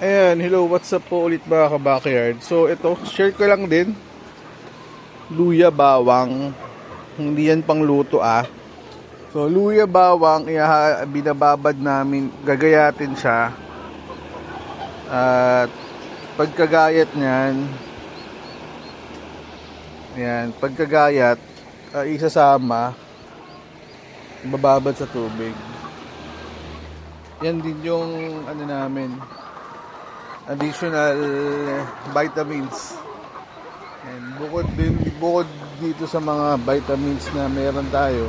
Ayan, hello, what's up po ulit mga ka-backyard. So ito, share ko lang din. Luya bawang. Hindi yan pang luto ah. So luya bawang, binababad namin, gagayatin siya. At pagkagayat niyan, ayan, pagkagayat, isasama, bababad sa tubig. Yan din yung ano namin, additional vitamins. And bukod dito sa mga vitamins na meron tayo,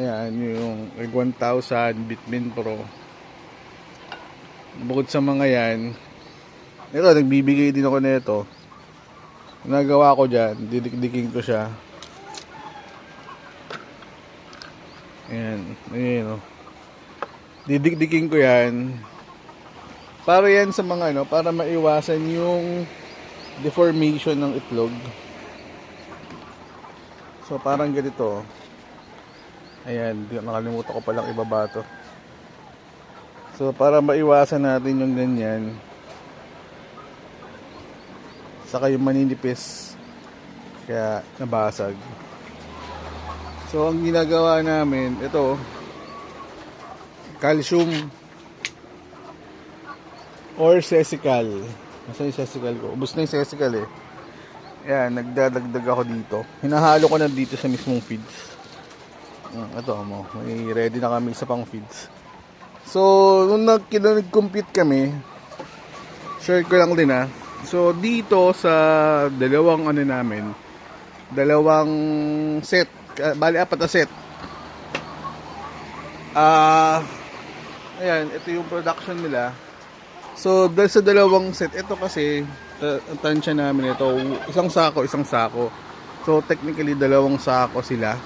ayan, yung Egg 1000, Vitamin Pro. Bukod sa mga yan, ito, nagbibigay din ako nito. Nagawa ko dyan, didikdikin ko siya. Ayan, oh. Didikdikin ko yan. Para yan sa mga ano, para maiwasan yung deformation ng itlog. So parang ganito. Ayan, nakalimutan ko palang ibaba to. So para maiwasan natin yung ganyan, saka yung maninipis, kaya nabasag. So ang ginagawa namin, ito, calcium or sesical. Nasaan yung sesical ko? Ubus na yung sesical eh. Ayan, nagdadagdag ako dito. Hinahalo ko na dito sa mismong feeds. Ito mo, may ready na kami isa pang feeds. So, nung nag-compute kami, share ko lang din ah. So, dito sa dalawang ano namin, dalawang set, bali 4 na set. Ayan, ito yung production nila. So, dahil sa dalawang set, ito kasi, ang tansya namin ito, isang sako. So, technically, dalawang sako sila.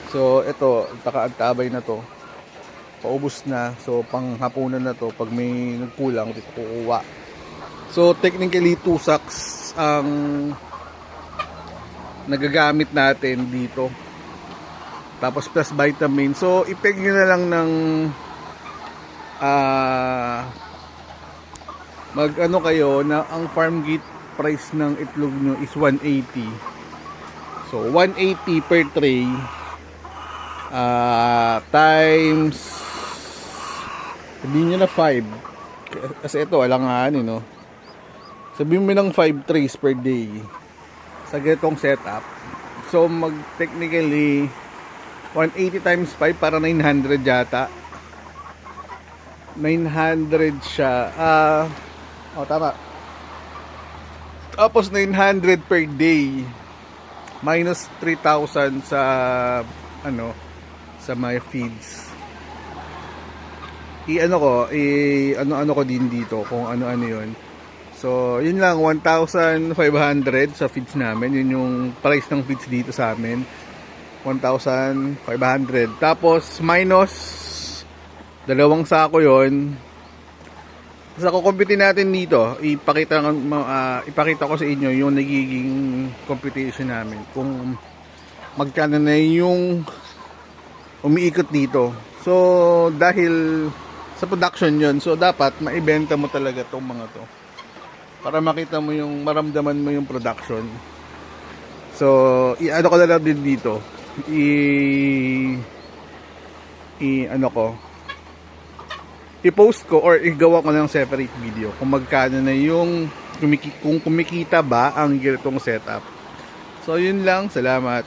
So, ito, nakaantabay na to. Paubos na. So, panghapunan na to. Pag may nagkulang, dito kukuha. So, technically, 2 sacks ang nagagamit natin dito. Tapos, plus vitamin. So, ipeg nyo na lang ng mag-ano kayo na ang farm gate price ng itlog nyo is 180. So, 180 per tray times, sabihin nyo na 5. Kasi ito, alanganin, no? Sabihin mo ng 5 trays per day sa ganitong setup. So, technically 180 times 5 para 900 yata. 900 siya. Tama. Tapos 900 per day minus 3,000 sa sa my feeds. Ano ko din dito kung ano-ano 'yon. So, yun lang, 1,500 sa feeds namin. Yun yung price ng feeds dito sa amin. 1,500. Tapos minus dalawang sako 'yon. Sa kukumpitin natin dito, ipakita ko sa inyo yung nagiging computation namin. Kung magkano na yung umiikot dito. So, dahil sa production yon, so dapat maibenta mo talaga tong mga to. Para makita mo yung, maramdaman mo yung production. So, ano ko na lang din dito. I-post ko or igawa ko ng separate video kung magkano na yung kung kumikita ba ang ganitong setup. So, yun lang. Salamat.